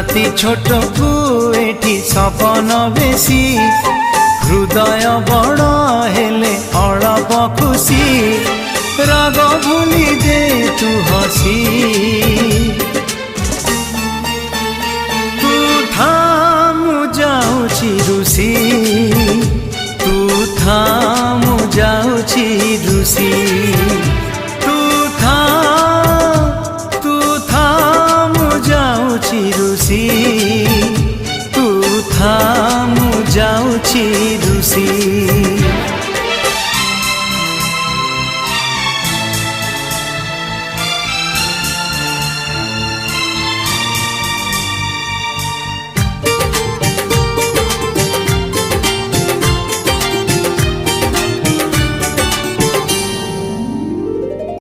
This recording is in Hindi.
राति छोट को एठी सपन बेसी हृदय बड़ हेले अळप खुशी राग भूली दे तू हसी तू थामु जाउछि रुसी तू थामु जाउछि रुसी।